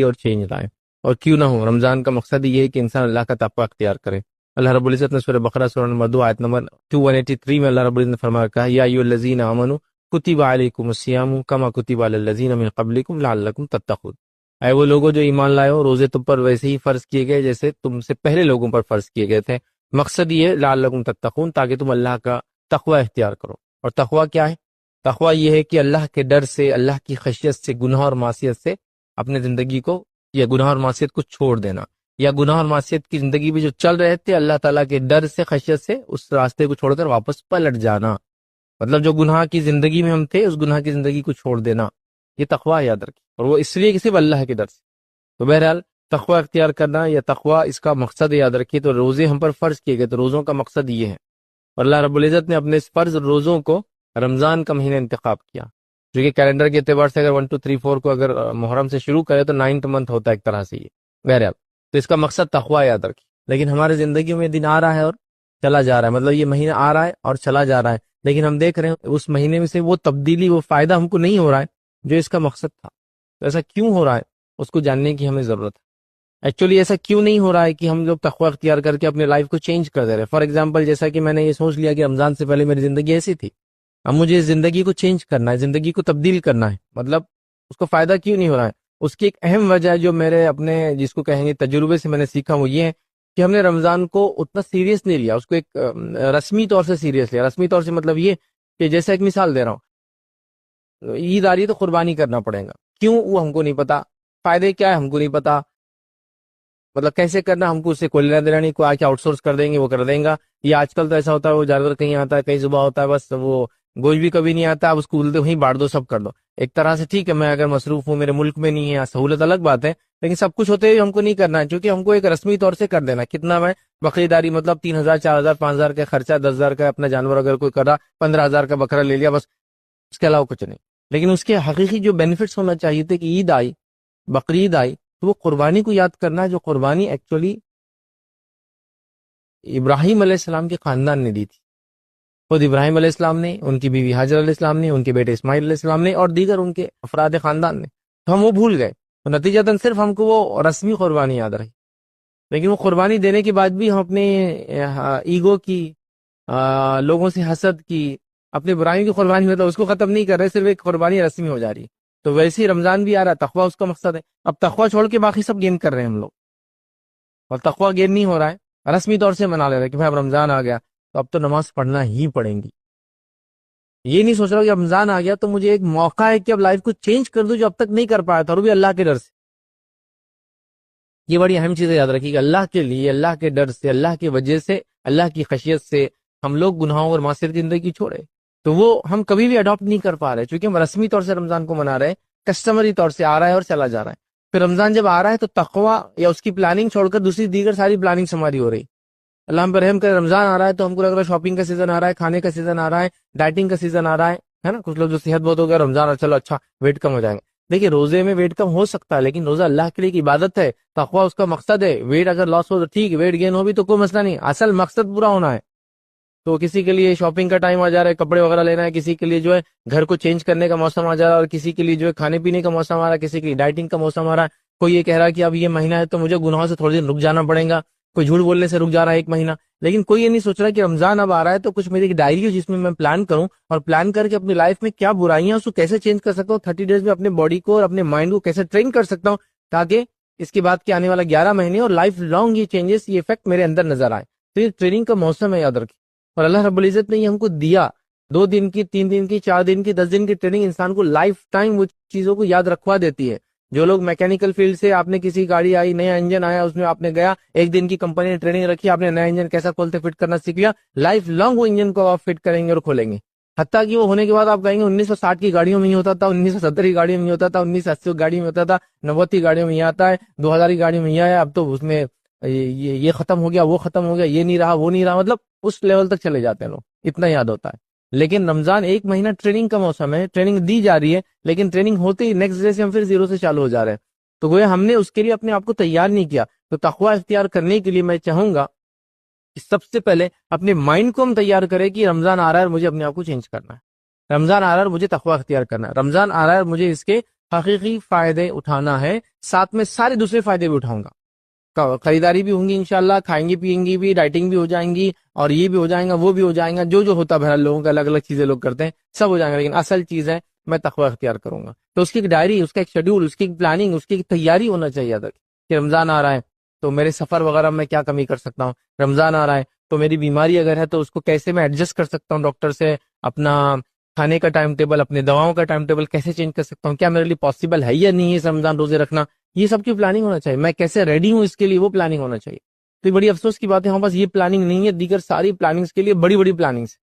اور چینج لائیں. اور کیوں نہ ہو, رمضان کا مقصد یہ ہے کہ انسان اللہ کا تقوی اختیار کرے. اللہ رب العزت نے سورہ بقرہ سورہ نمبر 2 آیت نمبر 183 میں اللہ رب العزت نے فرمایا کہا یا ایھا الذین آمنوا کتب علیکم الصیام کما کتب علی الذین من قبلکم لعلکم تتقون. اے وہ لوگوں جو ایمان لائے ہو, روزے تم پر ویسے ہی فرض کیے گئے جیسے تم سے پہلے لوگوں پر فرض کیے گئے تھے. مقصد یہ ہے لعلکم تتقون, تاکہ تم اللہ کا تقوی اختیار کرو. اور تقوی کیا ہے؟ تقوی یہ ہے کہ اللہ کے ڈر سے, اللہ کی خشیت سے, گناہ اور معصیت سے اپنے زندگی کو یا گناہ اور معصیت کو چھوڑ دینا, یا گناہ اور معصیت کی زندگی میں جو چل رہے تھے اللہ تعالیٰ کے ڈر سے, خشیت سے, اس راستے کو چھوڑ کر واپس پلٹ جانا. مطلب جو گناہ کی زندگی میں ہم تھے اس گناہ کی زندگی کو چھوڑ دینا, یہ تقوی یاد رکھیں. اور وہ اس لیے کہ صرف اللہ کے ڈر سے. تو بہرحال تقوی اختیار کرنا یا تقوی اس کا مقصد یاد رکھیے. تو روزے ہم پر فرض کیے گئے, تو روزوں کا مقصد یہ ہے. اور اللہ رب العزت نے اپنے اس فرض روزوں کو رمضان کا مہینہ انتخاب کیا, جو کہ کیلنڈر کے اعتبار سے اگر 1 2 3 4 کو اگر محرم سے شروع کرے تو 9th منتھ ہوتا ہے ایک طرح سے یہ. بہرحال تو اس کا مقصد تقوی یاد رکھیے. لیکن ہمارے زندگیوں میں دن آ رہا ہے اور چلا جا رہا ہے, مطلب یہ مہینہ آ رہا ہے اور چلا جا رہا ہے, لیکن ہم دیکھ رہے ہیں اس مہینے میں سے وہ تبدیلی, وہ فائدہ ہم کو نہیں ہو رہا ہے جو اس کا مقصد تھا. تو ایسا کیوں ہو رہا ہے اس کو جاننے کی ہمیں ضرورت ہے. ایکچولی ایسا کیوں نہیں ہو رہا ہے کہ ہم لوگ تقوی اختیار کر کے اپنے لائف کو چینج کر دے رہے ہیں. فار ایگزامپل جیسا کہ میں نے یہ سوچ لیا کہ رمضان سے پہلے میری زندگی ایسی تھی, اب مجھے زندگی کو چینج کرنا ہے, زندگی کو تبدیل کرنا ہے. مطلب اس کو فائدہ کیوں نہیں ہو رہا ہے؟ اس کی ایک اہم وجہ ہے جو میرے اپنے جس کو کہیں گے تجربے سے میں نے سیکھا, وہ یہ ہے کہ ہم نے رمضان کو اتنا سیریس نہیں لیا, اس کو ایک رسمی طور سے سیریس لیا. رسمی طور سے مطلب یہ کہ جیسا ایک مثال دے رہا ہوں, عید آ رہی ہے تو قربانی کرنا پڑے گا. کیوں وہ ہم کو نہیں پتا, فائدے کیا ہے ہم کو نہیں پتا, مطلب کیسے کرنا ہم کو اس سے کوئی لینا دینا نہیں, کوئی آ کے آؤٹ سورس کر دیں گے وہ کر دیں گا. یہ آج کل تو ایسا ہوتا ہے وہ جانور کہیں آتا ہے کہیں صبح ہوتا ہے, بس وہ گوشت بھی کبھی نہیں آتا, آپ اس کو وہیں بانٹ دو, سب کر دو. ایک طرح سے ٹھیک ہے, میں اگر مصروف ہوں, میرے ملک میں نہیں ہے, سہولت الگ بات ہے, لیکن سب کچھ ہوتے ہوئے ہم کو نہیں کرنا ہے, کیونکہ ہم کو ایک رسمی طور سے کر دینا. کتنا میں بکری داری مطلب 3000 4000 5000 کا خرچہ, 10,000 کا اپنا جانور اگر کوئی کر رہا, 15,000 کا بکرا لے لیا, بس اس کے علاوہ کچھ نہیں. لیکن اس کے حقیقی جو بینیفٹس ہونا چاہیے تھے کہ عید آئی, بقرعید آئی, تو وہ قربانی کو یاد کرنا ہے, جو قربانی ایکچولی ابراہیم علیہ السلام کے خاندان نے دی تھی. خود ابراہیم علیہ السلام نے, ان کی بیوی حاجر علیہ السلام نے, ان کے بیٹے اسماعیل علیہ السلام نے, اور دیگر ان کے افراد خاندان نے. تو ہم وہ بھول گئے, تو نتیجتاً صرف ہم کو وہ رسمی قربانی یاد رہی. لیکن وہ قربانی دینے کے بعد بھی ہم اپنے ایگو کی, لوگوں سے حسد کی, اپنے برائیوں کی قربانی ہوتا ہے اس کو ختم نہیں کر رہے, صرف ایک قربانی رسمی ہو جا رہی ہے. تو ویسے ہی رمضان بھی آ رہا ہے, تقویٰ اس کا مقصد ہے. اب تقویٰ چھوڑ کے باقی سب گین کر رہے ہیں ہم لوگ, اور تقویٰ گین نہیں ہو رہا ہے, رسمی طور سے منا لے رہے کہ بھائی اب رمضان آ گیا تو اب تو نماز پڑھنا ہی پڑیں گی. یہ نہیں سوچ رہا کہ رمضان آ گیا تو مجھے ایک موقع ہے کہ اب لائف کو چینج کر دوں جو اب تک نہیں کر پایا تھا, اور بھی اللہ کے ڈر سے. یہ بڑی اہم چیزیں یاد رکھیے کہ اللہ کے لیے, اللہ کے ڈر سے, اللہ کی وجہ سے, اللہ کی خشیت سے ہم لوگ گناہوں اور معصیت کی زندگی چھوڑے. تو وہ ہم کبھی بھی اڈاپٹ نہیں کر پا رہے, چونکہ ہم رسمی طور سے رمضان کو منا رہے ہیں, کسٹمری طور سے آ رہا ہے اور چلا جا رہا ہے. پھر رمضان جب آ رہا ہے تو تقویٰ یا اس کی پلاننگ چھوڑ کر دوسری دیگر ساری پلاننگ ہماری ہو رہی. اللہ ہم پر رحم کرے, رمضان آ رہا ہے تو ہم کو لگ رہا ہے شاپنگ کا سیزن آ رہا ہے, کھانے کا سیزن آ رہا ہے, ڈائٹنگ کا سیزن آ رہا ہے نا. کچھ لوگ جو صحت بہت ہو گیا رمضان, چلو اچھا ویٹ کم ہو جائیں گے. دیکھیے روزے میں ویٹ کم ہو سکتا ہے, لیکن روزہ اللہ کے لیے ایک عبادت ہے, تقویٰ اس کا مقصد ہے. ویٹ اگر لاس ہو تو ٹھیک, ویٹ گین ہو بھی تو کوئی مسئلہ نہیں, اصل مقصد پورا ہونا ہے. تو کسی کے لیے شاپنگ کا ٹائم آ جا رہا ہے, کپڑے وغیرہ لینا ہے, کسی کے لیے جو ہے گھر کو چینج کرنے کا موسم آ جا رہا ہے, اور کسی کے لیے جو ہے کھانے پینے کا موسم آ رہا ہے, کسی کے لیے ڈائٹنگ کا موسم آ رہا ہے. کوئی یہ کہہ رہا ہے کہ اب یہ مہینہ ہے تو مجھے گناہوں سے تھوڑے دن رک جانا پڑے گا, کوئی جھوٹ بولنے سے رک جا رہا ہے 1 مہینہ. لیکن کوئی یہ نہیں سوچ رہا کہ رمضان اب آ رہا ہے تو کچھ میری ایک ڈائری ہو جس میں میں پلان کروں, اور پلان کر کے اپنی لائف میں کیا برائیاں اس کو کیسے چینج کر سکتا ہوں, 30 ڈیز میں اپنے باڈی کو اور اپنے مائنڈ کو کیسے ٹرین کر سکتا ہوں, تاکہ اس کے بعد کے آنے والا 11 مہینے اور لائف لانگ یہ چینجز, یہ افیکٹ میرے اندر نظر آئے. تو یہ ٹریننگ کا موسم ہے, یاد رکھیں. اور اللہ رب العزت نے یہ ہم کو دیا, 2 دن کی, 3 دن کی, 4 دن کی, 10 دن کی ٹریننگ انسان کو لائف ٹائم وہ چیزوں کو یاد رکھوا دیتی ہے. جو لوگ میکینیکل فیلڈ سے, آپ نے کسی گاڑی آئی, نیا انجن آیا, اس میں آپ نے گیا, 1 دن کی کمپنی نے ٹریننگ رکھی, آپ نے نیا انجن کیسا کھولتے فٹ کرنا سیکھ لیا, لائف لانگ وہ انجن کو آپ فٹ کریں گے اور کھولیں گے. حتیٰ کہ وہ ہونے کے بعد آپ کہیں گے 1960 کی گاڑیوں میں ہی ہوتا تھا, 1970 کی گاڑیوں میں ہوتا تھا, 1980 کی گاڑی میں ہوتا تھا, 90 کی گاڑیوں میں یہ آتا ہے, 2000 کی گاڑیوں میں یہ آیا, اب تو اس میں یہ ختم ہو گیا, وہ ختم ہو گیا, یہ نہیں رہا, وہ نہیں رہا. مطلب اس لیول تک چلے جاتے ہیں لوگ, اتنا یاد ہوتا ہے. لیکن رمضان 1 مہینہ ٹریننگ کا موسم ہے, ٹریننگ دی جا رہی ہے, لیکن ٹریننگ ہوتے ہی نیکسٹ ڈے سے ہم پھر 0 سے چالو ہو جا رہے ہیں. تو گویا ہم نے اس کے لیے اپنے آپ کو تیار نہیں کیا. تو تقویٰ اختیار کرنے کے لیے میں چاہوں گا کہ سب سے پہلے اپنے مائنڈ کو ہم تیار کریں کہ رمضان آ رہا ہے اور مجھے اپنے آپ کو چینج کرنا ہے, رمضان آ رہا ہے اور مجھے تقویٰ اختیار کرنا ہے, رمضان آ رہا ہے اور مجھے اس کے حقیقی فائدے اٹھانا ہے، ساتھ میں سارے دوسرے فائدے بھی اٹھاؤں گا. خریداری بھی ہوں گی انشاءاللہ، کھائیں گی پیئیں گی بھی، ڈائٹنگ بھی ہو جائیں گی، اور یہ بھی ہو جائیں گا، وہ بھی ہو جائیں گا، جو ہوتا بہرحال لوگوں کا الگ الگ چیزیں لوگ کرتے ہیں، سب ہو جائیں گا. لیکن اصل چیز ہے میں تقوی اختیار کروں گا. تو اس کی ایک ڈائری، اس کا ایک شیڈول، اس کی ایک پلاننگ، اس کی ایک تیاری ہونا چاہیے تک کہ رمضان آ رہا ہے تو میرے سفر وغیرہ میں کیا کمی کر سکتا ہوں، رمضان آ رہا ہے تو میری بیماری اگر ہے تو اس کو کیسے میں ایڈجسٹ کر سکتا ہوں، ڈاکٹر سے اپنا کھانے کا ٹائم ٹیبل، اپنے دواؤں کا ٹائم ٹیبل کیسے چینج کر سکتا ہوں، کیا میرے لیے پاسبل ہے یا نہیں ہے رمضان روزے رکھنا، یہ سب کی پلاننگ ہونا چاہیے. میں کیسے ریڈی ہوں اس کے لیے، وہ پلاننگ ہونا چاہیے. تو بڑی افسوس کی بات ہے ہمارے پاس یہ پلاننگ نہیں ہے. دیگر ساری پلاننگز کے لیے بڑی بڑی پلاننگز،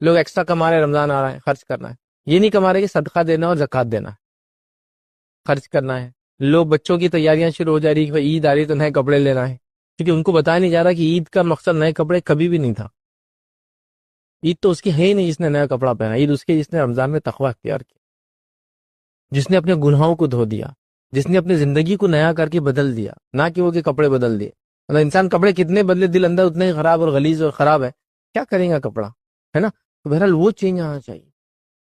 لوگ ایکسٹرا کما رہے ہیں، رمضان آ رہا ہے خرچ کرنا ہے. یہ نہیں کما رہے کہ صدقہ دینا اور زکوٰۃ دینا ہے، خرچ کرنا ہے. لوگ بچوں کی تیاریاں شروع ہو جا رہی کہ عید آ رہی تو نئے کپڑے لینا ہے، کیونکہ ان کو بتایا نہیں جا رہا کہ عید کا مقصد نئے کپڑے کبھی بھی نہیں تھا. عید تو اس کی ہے ہی نہیں جس نے نیا کپڑا پہنا، عید اس کے جس نے رمضان میں تقوی اختیار کیا، جس نے اپنے گناہوں کو دھو دیا، جس نے اپنی زندگی کو نیا کر کے بدل دیا، نہ کہ وہ کہ کپڑے بدل دیے. مطلب انسان کپڑے کتنے بدلے، دل اندر اتنے ہی خراب اور غلیظ اور خراب ہے، کیا کریں گا کپڑا، ہے نا. تو بہرحال وہ چینج آنا چاہیے.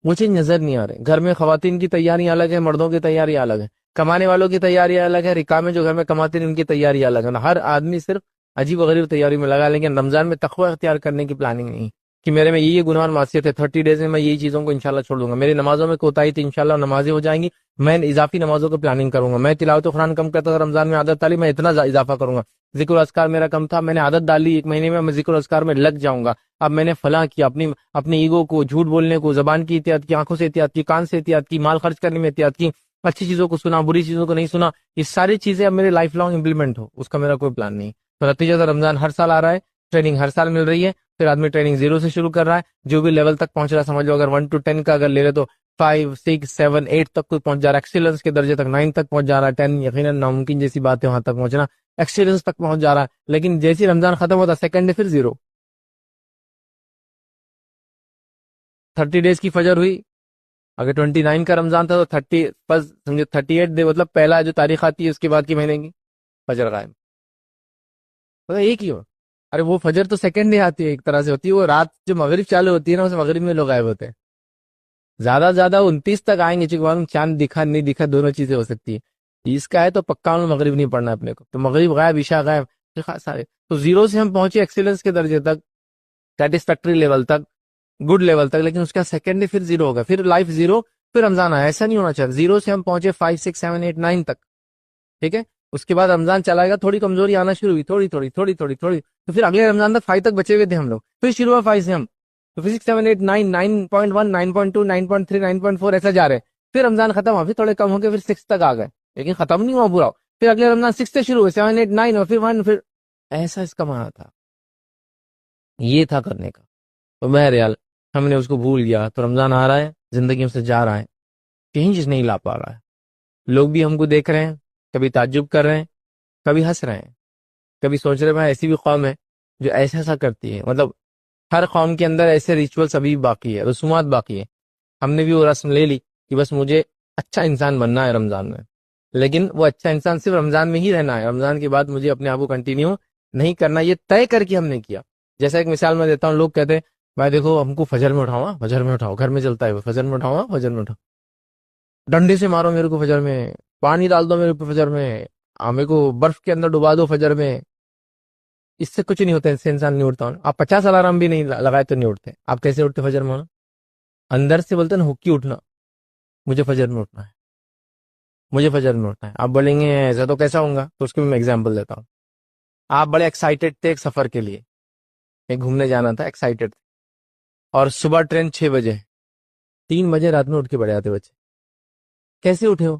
وہ چیز نظر نہیں آ رہے. گھر میں خواتین کی تیاریاں الگ ہے، مردوں کی تیاری الگ ہے، کمانے والوں کی تیاری الگ ہے، رکام جو گھر میں کماتے ہیں ان کی تیاری الگ ہے. ہر آدمی صرف عجیب و غریب تیاری میں لگا، لیکن رمضان میں تقوی اختیار کرنے کی پلاننگ نہیں کہ میرے میں یہ گناہ اور معصیت ہے، 30 ڈیز میں یہ چیزوں کو انشاءاللہ چھوڑ دوں گا. میری نمازوں میں کوتاہی تھی، انشاءاللہ نمازیں ہو جائیں گی، میں اضافی نمازوں کو پلاننگ کروں گا. میں تلاوت قرآن کم کرتا تھا رمضان میں، عادت ڈالی میں اتنا اضافہ کروں گا. ذکر و اذکار میرا کم تھا، میں نے عادت ڈالی 1 مہینے میں ذکر و اذکار میں لگ جاؤں گا. اب میں نے فلاں کیا، اپنی ایگو کو، جھوٹ بولنے کو، زبان کی احتیاط کی، آنکھوں سے احتیاط کی، کان سے احتیاط کی، مال خرچ کرنے میں احتیاط کی، اچھی چیزوں کو سنا، بری چیزوں کو نہیں سنا. یہ ساری چیزیں اب میرے لائف لانگ امپلیمنٹ ہو، اس کا میرا کوئی پلان نہیں. تو نتیجہ رمضان ہر سال آ رہا ہے، ٹریننگ ہر سال مل رہی ہے. پھر آدمی ٹریننگ 0 سے شروع کر رہا ہے، جو بھی لیول تک پہنچ رہا ہے سمجھ لو، اگر 1 to 10 کا اگر لے لے تو 5 6 7 8 تک کوئی پہنچ جا رہا ہے، ایکسیلنس کے درجے تک 9 تک پہنچ جا رہا ہے. 10 یقیناً ناممکن جیسی بات ہے وہاں تک پہنچنا، ایکسیلنس تک پہنچ جا رہا ہے. لیکن جیسی رمضان ختم ہوتا سیکنڈ ڈے پھر 0. 30 ڈیز کی فجر ہوئی، اگر 29 کا رمضان تھا تو 38 ڈے، مطلب پہلا جو تاریخ آتی ہے اس کے بعد کی مہینے کی فجر غائب. ایک ہی ہو. ارے وہ فجر تو سیکنڈ ڈے آتی ہے، ایک طرح سے ہوتی ہے، وہ رات جو مغرب چالو ہوتی ہے نا، اس مغرب میں لوگ غائب ہوتے ہیں. زیادہ سے زیادہ 29 تک آئیں گے، چونکہ معلوم چاند دکھا نہیں دکھا دونوں چیزیں ہو سکتی ہے. اس کا ہے تو پکا مغرب نہیں پڑھنا اپنے کو، تو مغرب غائب، عشاء غائب، سارے. تو 0 سے ہم پہنچے ایکسیلنس کے درجے تک، سیٹسفیکٹری لیول تک، گڈ لیول تک. لیکن اس کا سیکنڈ ڈے پھر 0 ہوگا، پھر لائف 0، پھر رمضان آیا. ایسا نہیں ہونا چاہیے. 0 سے ہم پہنچے 5 6 7 8 9 تک، ٹھیک ہے. اس کے بعد رمضان چلا گیا، تھوڑی کمزوری آنا شروع ہوئی، تھوڑی تھوڑی تھوڑی تھوڑی تھوڑی. تو پھر اگلے رمضان تک 5 تک بچے ہوئے تھے ہم لوگ، پھر شروع ہوا 5 سے ہم، تو 6 7 8 9 9.1 9.2 9.3 9.4 ایسا جا رہے. پھر رمضان ختم ہوا، پھر تھوڑے کم ہو کے پھر 6 تک آ گئے، لیکن ختم نہیں ہوا پورا. پھر اگلے رمضان 6 سے شروع ہوئے، 7 8 9 اور پھر 1، پھر ایسا اس کا معنی تھا، یہ تھا کرنے کا. تو بہرحال ہم نے اس کو بھول گیا. تو رمضان آ رہا ہے، زندگی میں سے جا رہا ہے، کہیں چیز نہیں لا پا رہا ہے. لوگ بھی ہم کو دیکھ رہے ہیں، کبھی تعجب کر رہے ہیں، کبھی ہنس رہے ہیں، کبھی سوچ رہے ہیں ایسی بھی قوم ہے جو ایسا کرتی ہے. مطلب ہر قوم کے اندر ایسے ریچولس ابھی باقی ہے، رسومات باقی ہے. ہم نے بھی وہ رسم لے لی کہ بس مجھے اچھا انسان بننا ہے رمضان میں، لیکن وہ اچھا انسان صرف رمضان میں ہی رہنا ہے، رمضان کے بعد مجھے اپنے آپ کو کنٹینیو نہیں کرنا. یہ طے کر کے ہم نے کیا. جیسا ایک مثال میں دیتا ہوں، لوگ کہتے ہیں بھائی دیکھو ہم کو فجر میں اٹھاؤ، فجر میں اٹھاؤ، گھر میں چلتا ہے وہ، فجر میں اٹھاؤ، فجر میں اٹھاؤ، ڈنڈے سے مارو میرے کو فجر میں، پانی ڈال دو میرے اوپر فجر میں، میرے کو برف کے اندر ڈبا دو فجر میں. اس سے کچھ نہیں ہوتا، اس سے انسان نہیں اٹھتا. آپ 50 الارم بھی نہیں لگائے تو نہیں اٹھتے. آپ کیسے اٹھتے فجر میں؟ اندر سے بولتے نا حکی اٹھنا، مجھے فجر میں اٹھنا ہے، مجھے فجر میں اٹھنا ہے. آپ بولیں گے ایسا تو کیسا ہوں گا؟ تو اس کی میں ایگزامپل دیتا ہوں. آپ بڑے ایکسائٹیڈ تھے ایک سفر کے لیے، ایک گھومنے جانا تھا، ایکسائٹیڈ تھے، اور صبح ٹرین 6 بجے، 3 بجے رات میں اٹھ کے پڑے آتے بچے. کیسے اٹھے ہو؟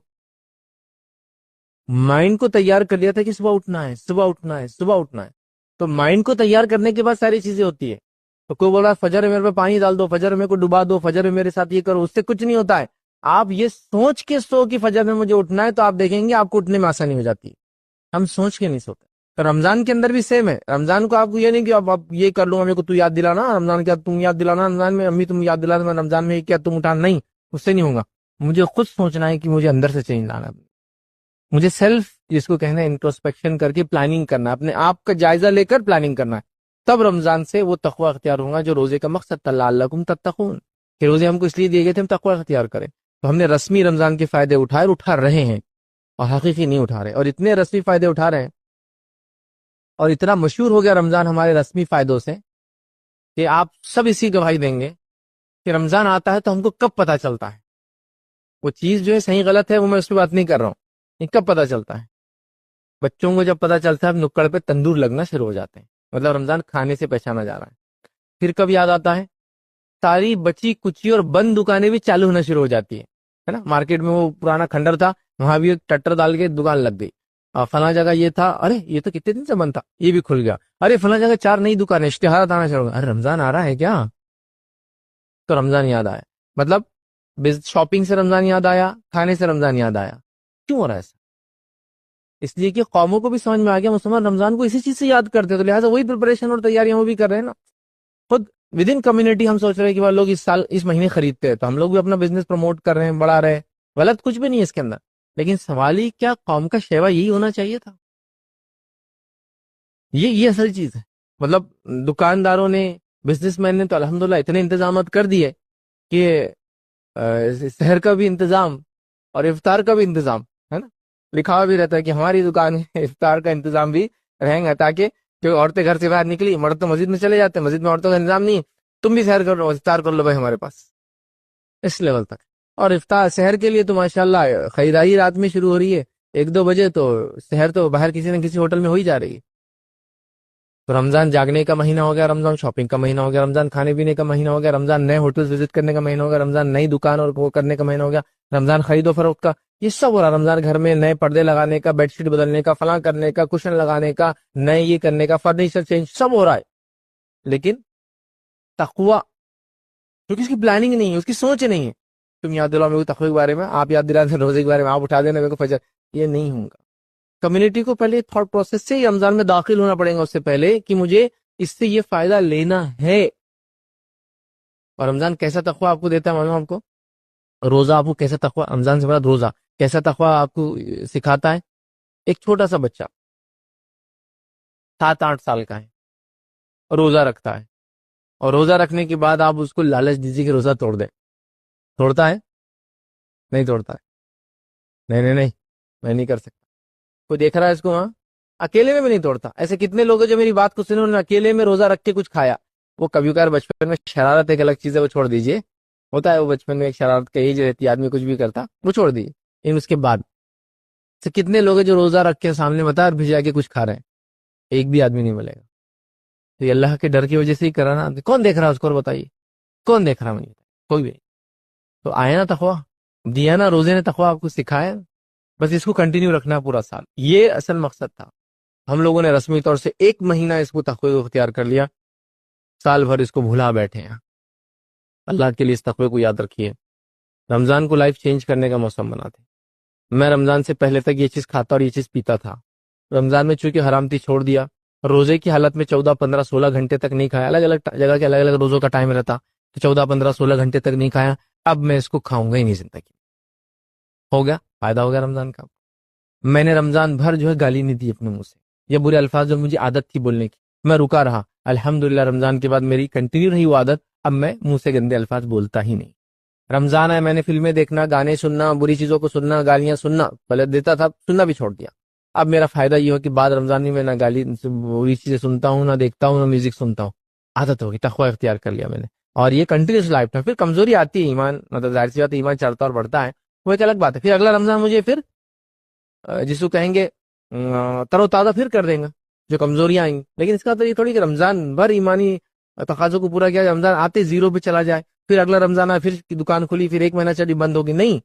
مائنڈ کو تیار کر لیا تھا کہ صبح اٹھنا ہے، صبح اٹھنا ہے، صبح اٹھنا ہے. تو مائنڈ کو تیار کرنے کے بعد ساری چیزیں ہوتی ہے. تو کوئی بول رہا ہے فجر میرے پہ پانی ڈال دو، فجر میرے کو ڈبا دو، فجر میرے ساتھ یہ کرو، اس سے کچھ نہیں ہوتا ہے. آپ یہ سوچ کے سو کہ فجر میں مجھے اٹھنا ہے، تو آپ دیکھیں گے آپ کو اٹھنے میں آسانی ہو جاتی ہے. ہم سوچ کے نہیں سوتے. تو رمضان کے اندر بھی سیم ہے. رمضان کو آپ کو یہ نہیں کہ اب یہ کر لوں، میرے کو تو یاد دلانا رمضان، کیا تم یاد دلانا رمضان میں، امی تم یاد دلانا میں رمضان میں، کیا تم اٹھانا، نہیں، اس سے نہیں ہوگا. مجھے خود سوچنا ہے کہ مجھے اندر سے چینج لانا ہے. مجھے سیلف جس کو کہنا ہے انٹروسپیکشن کر کے پلاننگ کرنا ہے، اپنے آپ کا جائزہ لے کر پلاننگ کرنا ہے. تب رمضان سے وہ تقوی اختیار ہوگا جو روزے کا مقصد تھا، لعلکم تتقون، کہ روزے ہم کو اس لیے دیے گئے تھے ہم تقوی اختیار کریں. تو ہم نے رسمی رمضان کے فائدے اٹھائے اور اٹھا رہے ہیں، اور حقیقی نہیں اٹھا رہے، اور اتنے رسمی فائدے اٹھا رہے ہیں، اور اتنا مشہور ہو گیا رمضان ہمارے رسمی فائدوں سے کہ آپ سب اسی گواہی دیں گے کہ رمضان آتا ہے تو ہم کو کب پتہ چلتا ہے وہ چیز جو ہے صحیح غلط ہے، وہ میں اس پہ بات نہیں کر رہا ہوں، یہ کب پتہ چلتا ہے؟ بچوں کو جب پتہ چلتا ہے نکڑ پہ تندور لگنا شروع ہو جاتے ہیں، مطلب رمضان کھانے سے پہچانا جا رہا ہے۔ پھر کب یاد آتا ہے؟ ساری بچی کچی اور بند دکانیں بھی چالو ہونا شروع ہو جاتی ہے نا۔ مارکیٹ میں وہ پرانا کھنڈر تھا، وہاں بھی ایک ٹٹر ڈال کے دکان لگ گئی، اور فلاں جگہ یہ تھا، ارے یہ تو کتنے دن سے بند تھا، یہ بھی کھل گیا، ارے فلاں جگہ 4 نئی دکانیں، اشتہارات آنا شروع ہو گیا، ارے رمضان آ رہا ہے کیا؟ تو رمضان یاد آیا، مطلب شاپنگ سے رمضان یاد آیا، کھانے سے رمضان یاد آیا۔ کیوں ہو رہا ہے ایسا؟ اس لیے کہ قوموں کو بھی سمجھ میں آ گیا مسلمان رمضان کو اسی چیز سے یاد کرتے ہیں، تو لہٰذا وہی پریپریشن اور تیاریاں وہ بھی کر رہے ہیں نا۔ خود ود ان کمیونٹی ہم سوچ رہے ہیں کہ وہ لوگ اس سال اس مہینے خریدتے ہیں، تو ہم لوگ بھی اپنا بزنس پروموٹ کر رہے ہیں، بڑھا رہے ہیں، غلط کچھ بھی نہیں ہے اس کے اندر، لیکن سوال ہی کیا قوم کا شیوا یہی ہونا چاہیے تھا؟ یہ اصل چیز ہے۔ مطلب دکانداروں نے، بزنس مین نے تو الحمدللہ اتنے انتظامات کر دیے کہ سحر کا بھی انتظام اور افطار کا بھی انتظام ہے نا، لکھا ہوا بھی رہتا ہے کہ ہماری دکان ہے، افطار کا انتظام بھی رہیں گا، تاکہ جو عورتیں گھر سے باہر نکلی، مرد تو مسجد میں چلے جاتے ہیں، مسجد میں عورتوں کا انتظام نہیں ہے، تم بھی سحر کر لو، افطار کر لو بھائی ہمارے پاس، اس لیول تک۔ اور افطار سحر کے لیے تو ماشاءاللہ خریداری رات میں شروع ہو رہی ہے، 1-2 بجے تو سحر تو باہر کسی نہ کسی ہوٹل میں ہو ہی جا رہی ہے۔ تو رمضان جاگنے کا مہینہ ہو گیا، رمضان شاپنگ کا مہینہ ہو گیا، رمضان کھانے پینے کا مہینہ ہو گیا، رمضان نئے ہوٹل وزٹ کرنے کا مہینہ ہو گیا، رمضان نئی دکان اور وہ کرنے کا مہینہ ہو گیا، رمضان خرید و فروخت کا، یہ سب ہو رہا ہے۔ رمضان گھر میں نئے پردے لگانے کا، بیڈ شیٹ بدلنے کا، فلاں کرنے کا، کشن لگانے کا، نئے یہ کرنے کا، فرنیچر چینج، سب ہو رہا ہے، لیکن تقوی، کیونکہ اس کی پلاننگ نہیں ہے، اس کی سوچ نہیں ہے۔ تم یاد دلاؤ میرے کو تقوی کے بارے میں، آپ یاد دلا دیں روزے کے بارے میں، آپ اٹھا دینا میرے کو فجر، یہ نہیں ہوں گا۔ کمیونٹی کو پہلے تھاٹ پروسیس سے رمضان میں داخل ہونا پڑے گا، اس سے پہلے کہ مجھے اس سے یہ فائدہ لینا ہے۔ اور رمضان کیسا تقوی آپ کو دیتا ہے معلوم آپ کو؟ روزہ آپ کو کیسا تقوی، رمضان سے مراد روزہ کیسا تقوی آپ کو سکھاتا ہے؟ ایک چھوٹا سا بچہ 7-8 سال کا ہے، روزہ رکھتا ہے، اور روزہ رکھنے کے بعد آپ اس کو لالچ دیجیے کہ روزہ توڑ دے، توڑتا ہے؟ نہیں توڑتا ہے، نہیں میں نہیں کر سکتا۔ کوئی دیکھ رہا ہے اس کو؟ ہاں، اکیلے میں بھی نہیں توڑتا۔ ایسے کتنے لوگ ہیں جو میری بات کو سنے انہوں نے اکیلے میں روزہ رکھ کے کچھ کھایا؟ وہ کبھی کبھار بچپن میں شرارت ایک الگ چیز ہے، وہ چھوڑ دیجیے، ہوتا ہے وہ بچپن میں ایک شرارت کا ایج رہتی ہے، آدمی کچھ بھی کرتا، وہ چھوڑ دیجیے، لیکن اس کے بعد سے کتنے لوگ ہیں جو روزہ رکھ کے سامنے بتا اور بھجا کے کچھ کھا رہے ہیں؟ ایک بھی آدمی نہیں ملے گا۔ تو یہ اللہ کے ڈر کی وجہ سے ہی کرا نا۔ کون دیکھ رہا ہے اس کو؟ بتائیے کون دیکھ رہا؟ مجھے کوئی بھی نہیں۔ تو آیا نا تقویٰ، دیا نا روزے نے تقویٰ آپ کو سکھایا، بس اس کو کنٹینیو رکھنا پورا سال، یہ اصل مقصد تھا۔ ہم لوگوں نے رسمی طور سے 1 مہینہ اس کو تقوی کو اختیار کر لیا، سال بھر اس کو بھلا بیٹھے ہیں۔ اللہ کے لیے اس تقوی کو یاد رکھیے، رمضان کو لائف چینج کرنے کا موسم بناتے۔ میں رمضان سے پہلے تک یہ چیز کھاتا اور یہ چیز پیتا تھا، رمضان میں چونکہ حرام تھی چھوڑ دیا، روزے کی حالت میں 14 15 16 گھنٹے تک نہیں کھایا، الگ الگ جگہ کے الگ الگ روزوں کا ٹائم رہتا، تو 14 15 16 گھنٹے تک نہیں کھایا۔ اب میں اس کو کھاؤں گا ہی نہیں زندگی۔ ہو گیا فائدہ، ہو گیا رمضان کا۔ میں نے رمضان بھر جو ہے گالی نہیں دی اپنے منہ سے، یہ برے الفاظ جو مجھے عادت تھی بولنے کی، میں رکا رہا۔ الحمدللہ رمضان کے بعد میری کنٹینیو رہی وہ عادت، اب میں منہ سے گندے الفاظ بولتا ہی نہیں۔ رمضان ہے، میں نے فلمیں دیکھنا، گانے سننا، بری چیزوں کو سننا، گالیاں سننا پہلے دیتا تھا، سننا بھی چھوڑ دیا۔ اب میرا فائدہ یہ ہو کہ بعد رمضان میں نہ گالی بری چیزیں سنتا ہوں، نہ دیکھتا ہوں، نہ میوزک سنتا ہوں، عادت ہوگی، تقوی اختیار کر لیا میں نے، اور یہ کنٹینیوس لائف ٹائم۔ پھر کمزوری آتی ہے، ایمان مطلب ظاہر سی بات ہے، ایمان چڑھتا اور بڑھتا ہے، وہ ایک الگ بات ہے۔ پھر اگلا رمضان مجھے پھر جس کو کہیں گے تر و تازہ پھر کر دیں گا جو کمزوریاں آئیں گی، لیکن اس کا تو یہ تھوڑی کہ رمضان بھر ایمانی تقاضوں کو پورا کیا، رمضان آتے 0 پہ چلا جائے، پھر اگلا رمضان آئے پھر دکان کھلی، پھر 1 مہینہ چلی بند ہوگی، نہیں،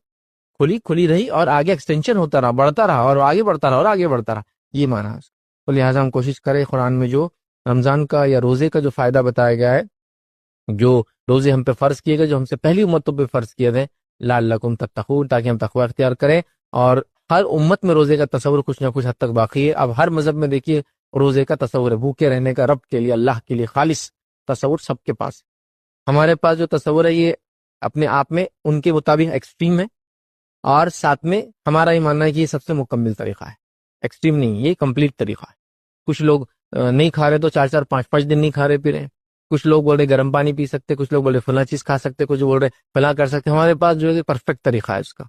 کھلی رہی اور آگے ایکسٹینشن ہوتا رہا، بڑھتا رہا اور آگے بڑھتا رہا اور آگے بڑھتا رہا، یہ مانا ہے۔ تو لہٰذا ہم کوشش کریں قرآن میں جو رمضان کا یا روزے کا جو فائدہ بتایا گیا ہے، جو روزے ہم پہ فرض کیے گئے، جو ہم سے پہلی امتوں پہ فرض کیے تھے، لعلکم تتقون، تاکہ ہم تقوی اختیار کریں۔ اور ہر امت میں روزے کا تصور کچھ نہ کچھ حد تک باقی ہے۔ اب ہر مذہب میں دیکھیے روزے کا تصور ہے، بھوکے رہنے کا، رب کے لیے، اللہ کے لیے خالص تصور سب کے پاس ہے۔ ہمارے پاس جو تصور ہے یہ اپنے آپ میں ان کے مطابق ایکسٹریم ہے، اور ساتھ میں ہمارا یہ ماننا ہے کہ یہ سب سے مکمل طریقہ ہے، ایکسٹریم نہیں، یہ کمپلیٹ طریقہ ہے۔ کچھ لوگ نہیں کھا رہے تو 4 4 5 5 دن نہیں کھا رہے پی رہے ہیں، کچھ لوگ بول رہے گرم پانی پی سکتے، کچھ لوگ بول رہے فلاں چیز کھا سکتے، کچھ بول رہے فلاں کر سکتے. ہمارے پاس جو ہے پرفیکٹ طریقہ ہے اس کا،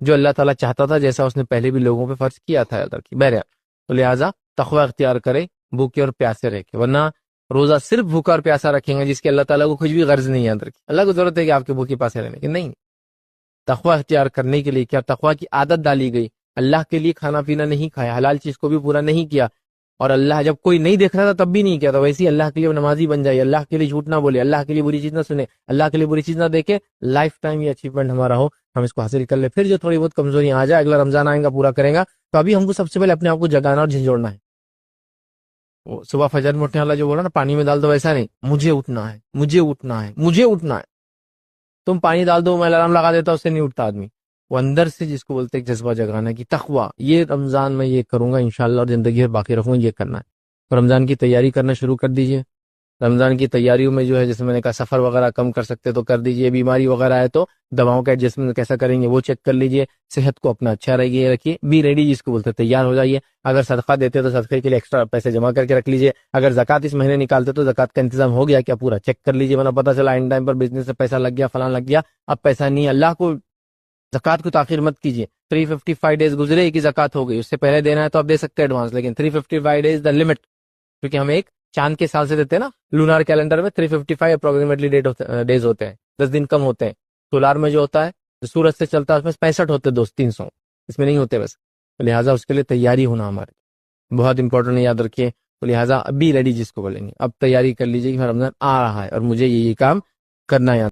جو اللہ تعالیٰ چاہتا تھا، جیسا اس نے پہلے بھی لوگوں پہ فرض کیا تھا یاد رکھیے. بہرحال تو لہٰذا تقوی اختیار کرے، بھوکے اور پیاسے رہ کے، ورنہ روزہ صرف بھوکا اور پیاسا رکھیں گے جس کے اللہ تعالیٰ کو کچھ بھی غرض نہیں. یاد رکھیے اللہ کو ضرورت ہے کہ آپ کے بھوکے پیاسے رہنے کی نہیں. تقوی اختیار کرنے کے لیے کیا تقوی کی عادت ڈالی گئی، اللہ کے لیے کھانا پینا نہیں کھایا، حلال چیز کو بھی پورا نہیں کیا، اور اللہ جب کوئی نہیں دیکھ رہا تھا تب بھی نہیں کیا تھا، ویسے ہی اللہ کے لیے نمازی بن جائے، اللہ کے لیے جھوٹ نہ بولے، اللہ کے لیے بری چیز نہ سنے، اللہ کے لیے بری چیز نہ دیکھے. لائف ٹائم یہ اچیومنٹ ہمارا ہو، ہم اس کو حاصل کر لیں. پھر جو تھوڑی بہت کمزوری آ جائے، اگلا رمضان آئے گا پورا کریں گا. تو ابھی ہم کو سب سے پہلے اپنے آپ کو جگانا اور جھنجھوڑنا ہے. وہ صبح فجر میں اٹھنے والا جو بولا نا پانی میں ڈال دو، ویسا نہیں، مجھے اٹھنا ہے، مجھے اٹھنا ہے، مجھے اٹھنا ہے. تم پانی ڈال دو، میں الارم لگا دیتا، اس سے نہیں اٹھتا آدمی. وہ اندر سے جس کو بولتے ہیں جذبہ جگانا کی تقوی، یہ رمضان میں یہ کروں گا انشاءاللہ اور زندگی بھر باقی رکھوں گا، یہ کرنا ہے. رمضان کی تیاری کرنا شروع کر دیجئے. رمضان کی تیاریوں میں جو ہے جیسے میں نے کہا سفر وغیرہ کم کر سکتے تو کر دیجئے، بیماری وغیرہ ہے تو دواؤں کا ایڈجسٹمنٹ کیسا کریں گے وہ چیک کر لیجئے. صحت کو اپنا اچھا رکھیے، بی ریڈی جس کو بولتے ہیں تیار ہو جائیے. اگر صدقہ دیتے تو صدقے کے لیے ایکسٹرا پیسے جمع کر کے رکھ لیجئے. اگر زکوٰۃ اس مہینے نکالتے تو زکوٰۃ کا انتظام ہو گیا کیا پورا چیک کر لیجئے، ورنہ پتہ چلا ان ٹائم پر بزنس سے پیسہ لگ گیا، فلاں لگ گیا، اب پیسہ نہیں. اللہ کو زکوٰۃ کو تاخیر مت کیجیے. 355 ڈیز گزرے کہ زکوٰۃ ہو گئی، اس سے پہلے دینا ہے تو آپ دے سکتے ہیں ایڈوانس، لیکن 355 ڈیز دا لمٹ، کیونکہ ہم ایک چاند کے سال سے دیتے ہیں نا. لونار کیلنڈر میں 355 اپروکسیمیٹلی ڈیز ہوتے ہیں، 10 دن کم ہوتے ہیں. سولار میں جو ہوتا ہے جو سورج سے چلتا ہے اس میں 65 ہوتے ہیں دوست، 300 اس میں نہیں ہوتے بس. لہٰذا اس کے لیے تیاری ہونا ہمارے بہت امپورٹنٹ ہے، یاد رکھیے. تو لہٰذا ابھی ریڈی جس کو بولیں گے، اب تیاری کر لیجیے کہ رمضان آ رہا ہے اور مجھے یہ کام کرنا ہے.